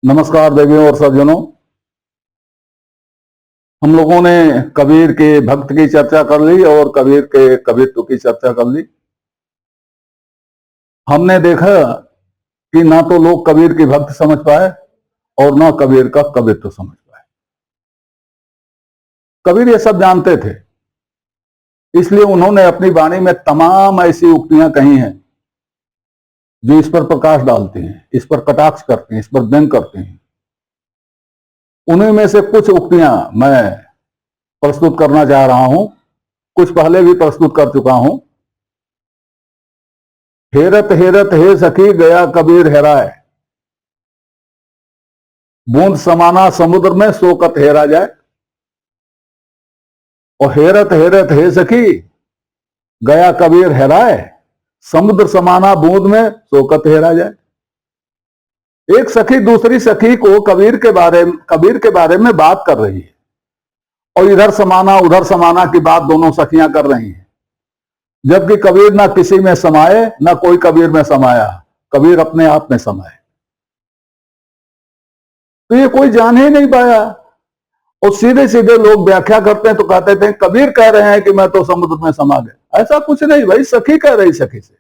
नमस्कार देवियों और सज्जनों। हम लोगों ने कबीर के भक्त की चर्चा कर ली और कबीर के कबीरत्व की चर्चा कर ली। हमने देखा कि ना तो लोग कबीर की भक्त समझ पाए और ना कबीर का कबीरत्व समझ पाए। कबीर ये सब जानते थे, इसलिए उन्होंने अपनी वाणी में तमाम ऐसी उक्तियां कही हैं जो इस पर प्रकाश डालती हैं, इस पर कटाक्ष करती हैं, इस पर व्यंग करती हैं। उन्हीं में से कुछ उक्तियां मैं प्रस्तुत करना चाह रहा हूं। कुछ पहले भी प्रस्तुत कर चुका हूं। हेरत हेरत हे सखी गया कबीर हेराए, बूंद समाना समुद्र में सोकत हेरा जाए। और हेरत हेरत हे सखी गया कबीर हेराए, समुद्र समाना बूंद में सोकत हेरा जाए। एक सखी दूसरी सखी को कबीर के बारे में बात कर रही है और इधर समाना की बात दोनों सखियां कर रही हैं, जबकि कबीर ना किसी में समाये ना कोई कबीर में समाया, कबीर अपने आप में समाये। तो ये कोई जान ही नहीं पाया। और सीधे सीधे लोग व्याख्या करते हैं तो कहते थे कबीर कह रहे हैं कि मैं तो समुद्र में समा गया। ऐसा कुछ नहीं भाई, सखी कह रही सखी से।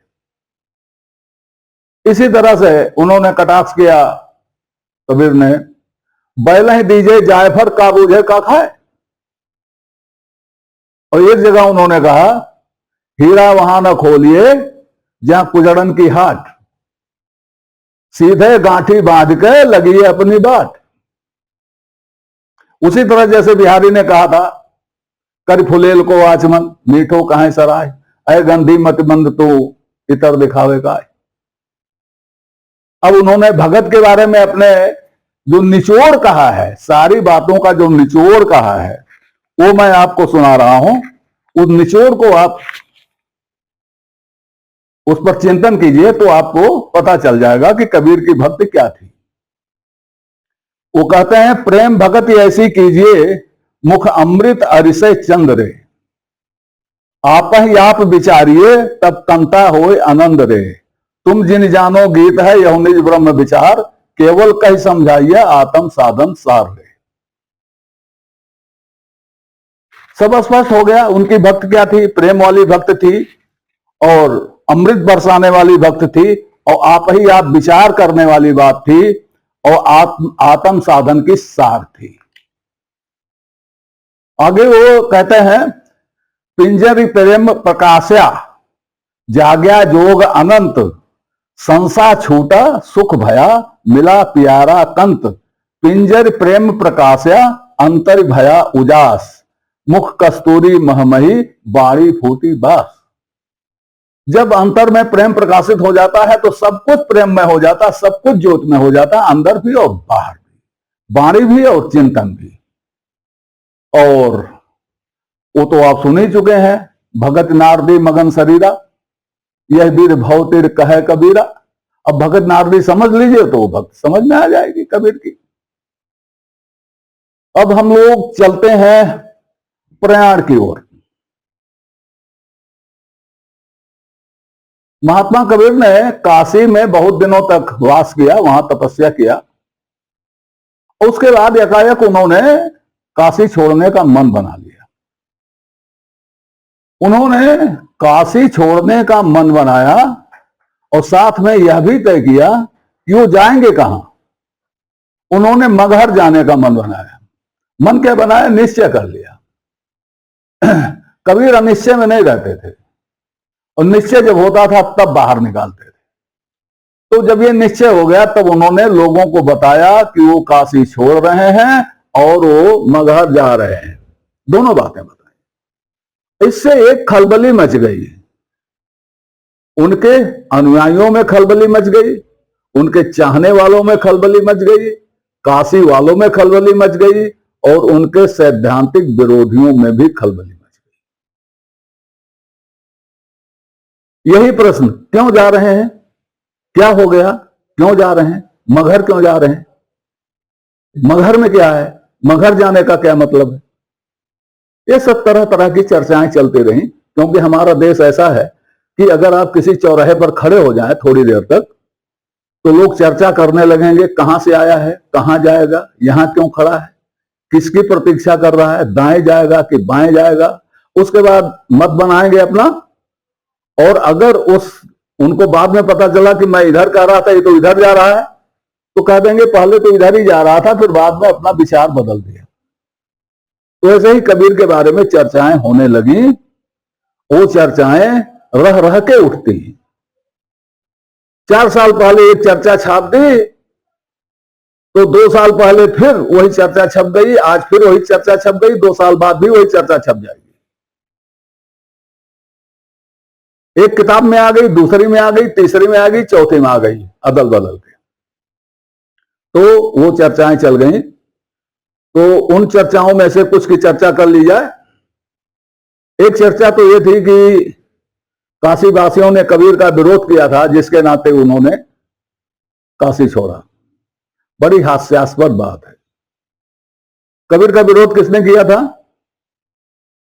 इसी तरह से उन्होंने कटाक्ष किया कबीर ने, बैल ही दीजिए जायफर का बूझे का खाए। और एक जगह उन्होंने कहा हीरा वहां न खोलिए जहां कुजड़न की हाट, सीधे गांठी बांध के लगी है अपनी बाट। उसी तरह जैसे बिहारी ने कहा था कर फुलेल को आचमन मीठो कहां सराय, अय गंधी मत बंद तो इतर दिखावे का। अब उन्होंने भगत के बारे में अपने जो निचोड़ कहा है, सारी बातों का जो निचोड़ कहा है वो मैं आपको सुना रहा हूं। उस निचोड़ को आप उस पर चिंतन कीजिए तो आपको पता चल जाएगा कि कबीर की भक्ति क्या थी। वो कहते हैं प्रेम भगत ऐसी कीजिए मुख अमृत अरिसय चंद रे, आप ही आप विचारिए तब तंता होए आनंद रे। तुम जिन जानो गीत है यह निज ब्रह्म विचार, केवल कही समझाइए आत्म साधन सार रे। सब स्पष्ट हो गया उनकी भक्त क्या थी। प्रेम वाली भक्त थी और अमृत बरसाने वाली भक्त थी और आप ही आप विचार करने वाली बात थी और आत्म साधन की सार थी। आगे वो कहते हैं पिंजर प्रेम प्रकाश्या जाग्या जोग अनंत, संसा छूटा सुख भया मिला प्यारा कंत। पिंजर प्रेम प्रकाश्या अंतर भया उजास, मुख कस्तूरी महमही बाड़ी फूटी बास। जब अंतर में प्रेम प्रकाशित हो जाता है तो सब कुछ प्रेम में हो जाता, सब कुछ ज्योत में हो जाता, अंदर भी और बाहर भी, वाणी भी और चिंतन भी। और वो तो आप सुन ही चुके हैं, भगत नारदी मगन शरीरा, यह वीर भवतीर कहे कबीरा। अब भगत नारदी समझ लीजिए तो भक्त समझ में आ जाएगी कबीर की। अब हम लोग चलते हैं प्रयाण की ओर। महात्मा कबीर ने काशी में बहुत दिनों तक वास किया, वहां तपस्या किया। उसके बाद एकाएक उन्होंने काशी छोड़ने का मन बना लिया। उन्होंने काशी छोड़ने का मन बनाया और साथ में यह भी तय किया कि वो जाएंगे कहां। उन्होंने मगहर जाने का मन बनाया। मन क्या बनाया, निश्चय कर लिया। कबीर अनिश्चय में नहीं रहते थे और निश्चय जब होता था तब बाहर निकालते थे। तो जब ये निश्चय हो गया तब उन्होंने लोगों को बताया कि वो काशी छोड़ रहे हैं और वो मगहर जा रहे हैं। दोनों बातें बताई। इससे एक खलबली मच गई, उनके अनुयायियों में खलबली मच गई, उनके चाहने वालों में खलबली मच गई, काशी वालों में खलबली मच गई और उनके सैद्धांतिक विरोधियों में भी खलबली मच गई। यही प्रश्न, क्यों जा रहे हैं, क्या हो गया, क्यों जा रहे हैं, मगहर क्यों जा रहे हैं, मगहर में क्या है, मगहर जाने का क्या मतलब है। ये सब तरह तरह की चर्चाएं चलती रही, क्योंकि हमारा देश ऐसा है कि अगर आप किसी चौराहे पर खड़े हो जाएं थोड़ी देर तक तो लोग चर्चा करने लगेंगे, कहां से आया है, कहां जाएगा, यहां क्यों खड़ा है, किसकी प्रतीक्षा कर रहा है, दाएं जाएगा कि बाएं जाएगा। उसके बाद मत बनाएंगे अपना, और अगर उनको बाद में पता चला कि मैं इधर कह रहा था, ये तो इधर जा रहा है, तो कह देंगे पहले तो इधर ही जा रहा था, फिर बाद में अपना विचार बदल दिया। तो ऐसे ही कबीर के बारे में चर्चाएं होने लगी। वो चर्चाएं रह रह के उठती। 4 साल पहले एक चर्चा छाप दी, तो 2 साल पहले फिर वही चर्चा छप गई, आज फिर वही चर्चा छप गई, 2 साल बाद भी वही चर्चा छप जाएगी। एक किताब में आ गई, दूसरी में आ गई, तीसरी में आ गई, चौथी में आ गई, अदल बदल के। तो वो चर्चाएं चल गई। तो उन चर्चाओं में से कुछ की चर्चा कर ली जाए। एक चर्चा तो ये थी कि काशी वासियों ने कबीर का विरोध किया था, जिसके नाते उन्होंने काशी छोड़ा। बड़ी हास्यास्पद बात है। कबीर का विरोध किसने किया था?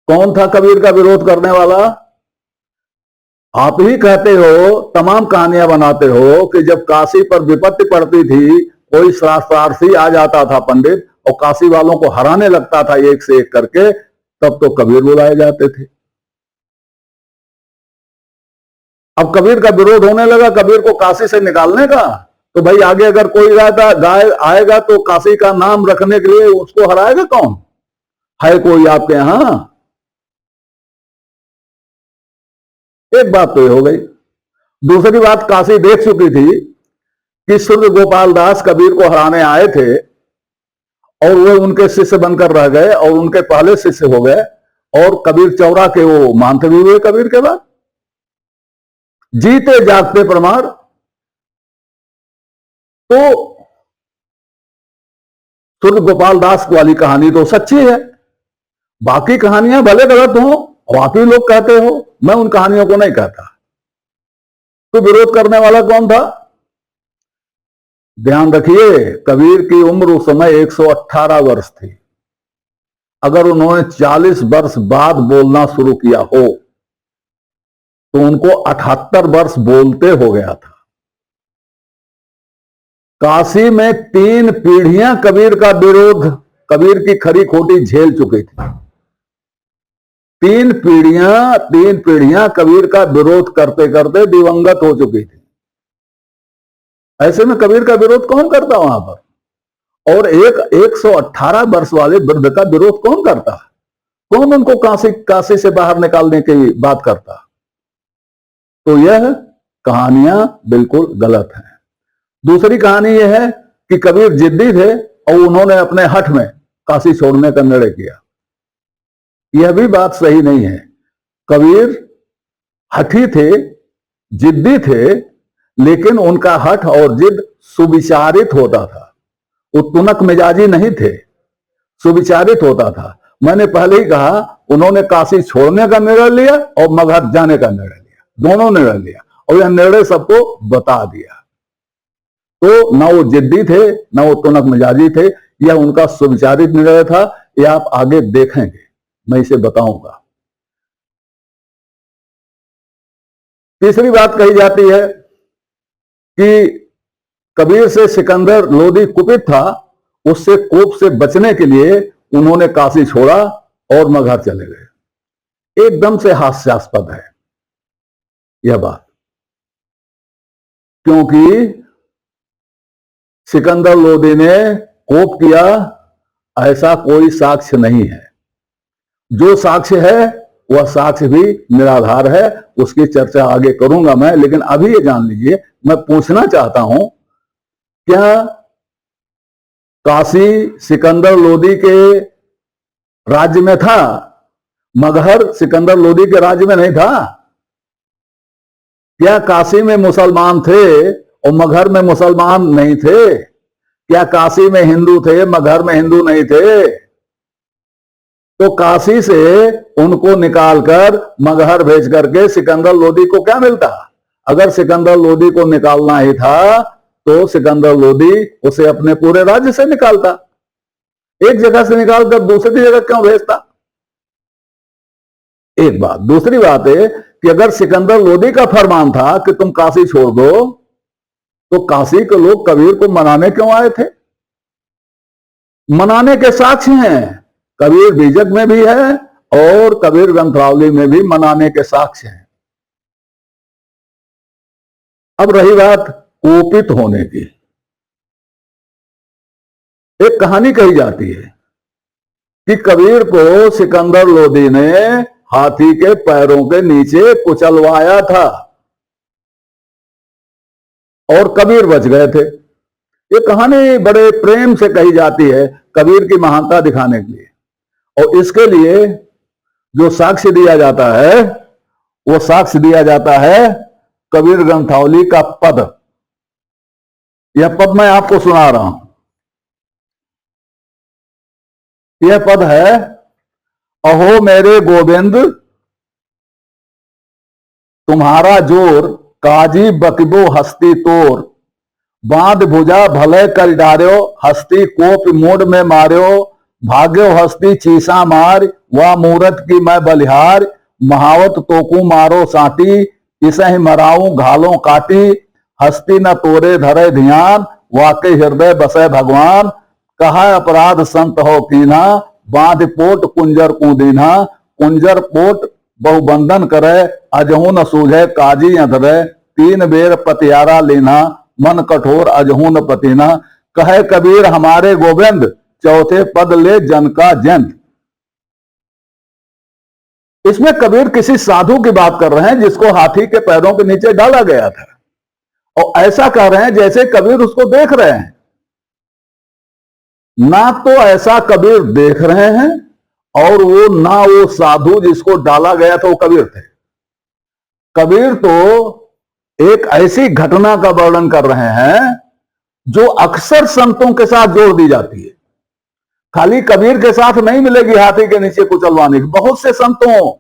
कौन था कबीर का विरोध करने वाला? आप ही कहते हो, तमाम कहानियां बनाते हो कि जब काशी पर विपत्ति पड़ती थी, कोई शास्त्रार्थी आ जाता था पंडित, और काशी वालों को हराने लगता था एक से एक करके, तब तो कबीर बुलाए जाते थे। अब कबीर का विरोध होने लगा, कबीर को काशी से निकालने का। तो भाई आगे अगर कोई गाय आएगा तो काशी का नाम रखने के लिए उसको हराएगा कौन? है कोई आपके यहां? एक बात तो ये हो गई। दूसरी बात, काशी देख चुकी थी कि सूर्य गोपाल दास कबीर को हराने आए थे, और वो उनके शिष्य बनकर रह गए, और उनके पहले शिष्य हो गए, और कबीर चौरा के वो मानते भी हुए कबीर के बाद। जीते जागते प्रमाण। तो सूर्य गोपाल दास वाली कहानी तो सच्ची है, बाकी कहानियां भले गलत हो, बाकी लोग कहते हो, मैं उन कहानियों को नहीं कहता। तो विरोध करने वाला कौन था? ध्यान रखिए, कबीर की उम्र उस समय 118 वर्ष थी। अगर उन्होंने 40 वर्ष बाद बोलना शुरू किया हो, तो उनको 78 वर्ष बोलते हो गया था। काशी में 3 पीढ़ियां कबीर का विरोध, कबीर की खरी खोटी झेल चुकी थी। 3 पीढ़ियां कबीर का विरोध करते करते दिवंगत हो चुकी थी। ऐसे में कबीर का विरोध कौन करता वहां पर? और एक 118 वर्ष वाले वृद्ध का विरोध कौन करता? कौन उनको काशी से बाहर निकालने की बात करता? तो यह कहानियां बिल्कुल गलत हैं। दूसरी कहानी यह है कि कबीर जिद्दी थे, और उन्होंने अपने हठ में काशी छोड़ने का निर्णय किया। यह भी बात सही नहीं है। कबीर हठी थे, जिद्दी थे, लेकिन उनका हठ और जिद सुविचारित होता था। वो तुनक मिजाजी नहीं थे, सुविचारित होता था। मैंने पहले ही कहा, उन्होंने काशी छोड़ने का निर्णय लिया और मगध जाने का निर्णय लिया, दोनों निर्णय लिया, और यह निर्णय सबको बता दिया। तो ना वो जिद्दी थे, ना वो तुनक मिजाजी थे, यह उनका सुविचारित निर्णय था। यह आप आगे देखेंगे, मैं इसे बताऊंगा। तीसरी बात कही जाती है कि कबीर से सिकंदर लोदी कुपित था, उससे कोप से बचने के लिए उन्होंने काशी छोड़ा और मगध चले गए। एकदम से हास्यास्पद है यह बात, क्योंकि सिकंदर लोदी ने कोप किया ऐसा कोई साक्ष्य नहीं है। जो साक्ष्य है वह साक्ष्य भी निराधार है। उसकी चर्चा आगे करूंगा मैं, लेकिन अभी ये जान लीजिए, मैं पूछना चाहता हूं, क्या काशी सिकंदर लोदी के राज्य में था? मगहर सिकंदर लोदी के राज्य में नहीं था? क्या काशी में मुसलमान थे और मगहर में मुसलमान नहीं थे? क्या काशी में हिंदू थे, मगहर में हिंदू नहीं थे? तो काशी से उनको निकालकर मगहर भेज करके सिकंदर लोदी को क्या मिलता? अगर सिकंदर लोदी को निकालना ही था, तो सिकंदर लोदी उसे अपने पूरे राज्य से निकालता। एक जगह से निकालकर दूसरी जगह क्यों भेजता? एक बात। दूसरी बात है कि अगर सिकंदर लोदी का फरमान था कि तुम काशी छोड़ दो, तो काशी के लोग कबीर को मनाने क्यों आए थे? मनाने के साक्ष्य हैं, कबीर बीजक में भी है और कबीर ग्रंथावली में भी मनाने के साक्ष्य हैं। अब रही बात कोपित होने की, एक कहानी कही जाती है कि कबीर को सिकंदर लोदी ने हाथी के पैरों के नीचे कुचलवाया था और कबीर बच गए थे। ये कहानी बड़े प्रेम से कही जाती है कबीर की महानता दिखाने के लिए, और इसके लिए जो साक्ष्य दिया जाता है वो साक्ष्य दिया जाता है कबीर ग्रंथावली का पद। यह पद मैं आपको सुना रहा हूं। यह पद है, अहो मेरे गोविंद तुम्हारा जोर, काजी बकबो हस्ती तोर, बांध भुजा भले कर डार्यो, हस्ती कोप मोड में मार्यो, भाग्यो हस्ती चीसा मार, वा मूरत की मैं बलिहार, महावत तोकू मारो साटी, इसे ही मराऊं घालों काटी, हस्ती न तोरे धरे ध्यान, वाके हृदय बसे भगवान, कहा अपराध संत हो कीना, बांध पोट कुंजर कूदीना, कुंजर पोट बहुबंधन करे, अजहू न सूझे काजी अधरे, तीन बेर पतियारा लेना, मन कठोर अजहू न पतीना, कहे कबीर हमारे गोविंद, चौथे पद ले जन का जंत। इसमें कबीर किसी साधु की बात कर रहे हैं जिसको हाथी के पैरों के नीचे डाला गया था, और ऐसा कह रहे हैं जैसे कबीर उसको देख रहे हैं। ना तो ऐसा कबीर देख रहे हैं और वो ना वो साधु जिसको डाला गया था वो कबीर थे। कबीर तो एक ऐसी घटना का वर्णन कर रहे हैं जो अक्सर संतों के साथ जोड़ दी जाती है। खाली कबीर के साथ नहीं मिलेगी हाथी के नीचे कुचलवाने की, बहुत से संतों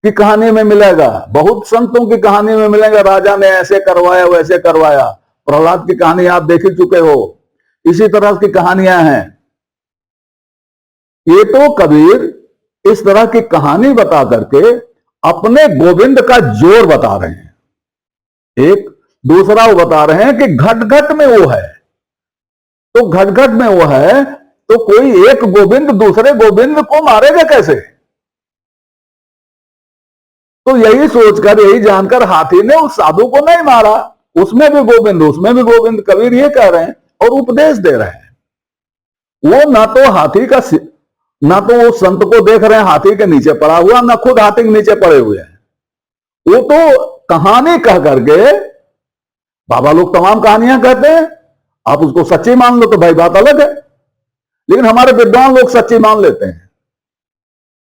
की कहानी में मिलेगा, बहुत संतों की कहानी में मिलेगा, राजा ने ऐसे करवाया वैसे करवाया। प्रहलाद की कहानी आप देख ही चुके हो, इसी तरह की कहानियां हैं। ये तो कबीर इस तरह की कहानी बता करके अपने गोविंद का जोर बता रहे हैं। एक दूसरा वो बता रहे हैं कि घट घट में वो है, तो घट घट में वो है तो कोई एक गोविंद दूसरे गोविंद को मारेगा कैसे? तो यही सोचकर, यही जानकर हाथी ने उस साधु को नहीं मारा, उसमें भी गोविंद उसमें भी गोविंद। कबीर ये कह रहे हैं और उपदेश दे रहे हैं। वो ना तो हाथी का, ना तो वो संत को देख रहे हैं हाथी के नीचे पड़ा हुआ, ना खुद हाथी के नीचे पड़े हुए हैं। वो तो कहानी कह करके, बाबा लोग तमाम कहानियां कहते हैं, आप उसको सच्ची मान लो तो भाई बात अलग है, लेकिन हमारे विद्वान लोग सच्ची मान लेते हैं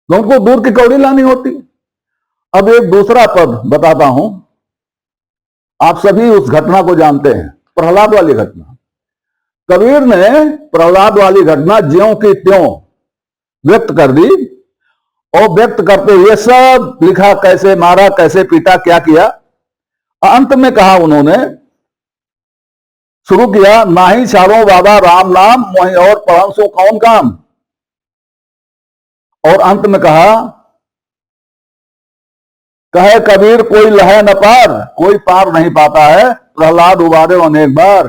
तो उनको दूर की कौड़ी लानी होती। अब एक दूसरा पद बताता हूं, आप सभी उस घटना को जानते हैं, प्रहलाद वाली घटना। कबीर ने प्रहलाद वाली घटना ज्यों की त्यों व्यक्त कर दी, और व्यक्त करते हुए सब लिखा, कैसे मारा, कैसे पीटा, क्या किया। अंत में कहा उन्होंने, शुरू किया, नाही चारों बाबा राम नाम, मोहि और पढ़न सो कौन काम। और अंत में कहा, कहे कबीर कोई लहे न पार, कोई पार नहीं पाता है, प्रहलाद उबारे अनेक बार।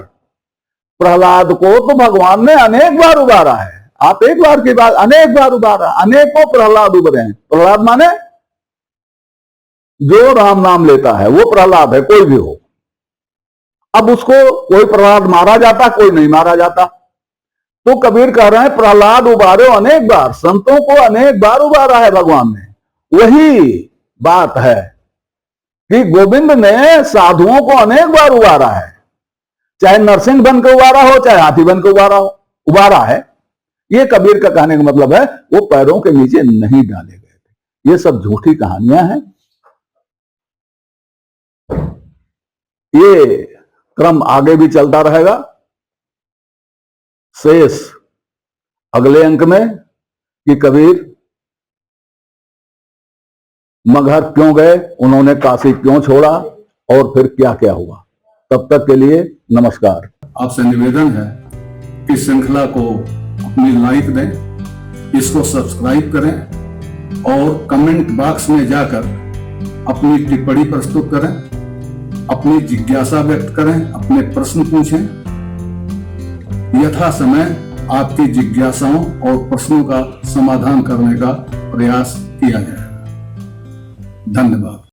प्रहलाद को तो भगवान ने अनेक बार उबारा है। आप एक बार की बात, अनेक बार उबारा, अनेकों प्रहलाद उबरे हैं। प्रहलाद माने जो राम नाम लेता है वो प्रहलाद है, कोई भी हो। अब उसको कोई प्रहलाद मारा जाता, कोई नहीं मारा जाता। तो कबीर कह रहे हैं प्रहलाद उबारे अनेक बार, संतों को अनेक बार उबारा है भगवान ने। वही बात है कि गोविंद ने साधुओं को अनेक बार उबारा है, चाहे नरसिंह बन के उबारा हो, चाहे हाथी बन के उबारा है। ये कबीर का कहने का मतलब है, वो पैरों के नीचे नहीं डाले गए थे। ये सब झूठी कहानियां हैं। ये क्रम आगे भी चलता रहेगा। शेष अगले अंक में कि कबीर मगहर क्यों गए, उन्होंने काशी क्यों छोड़ा, और फिर क्या क्या हुआ। तब तक के लिए नमस्कार। आपसे निवेदन है कि श्रृंखला को अपनी लाइक दें, इसको सब्सक्राइब करें और कमेंट बॉक्स में जाकर अपनी टिप्पणी प्रस्तुत करें। अपनी जिज्ञासा व्यक्त करें, अपने प्रश्न पूछें। यथा समय आपकी जिज्ञासाओं और प्रश्नों का समाधान करने का प्रयास किया जाएगा। धन्यवाद।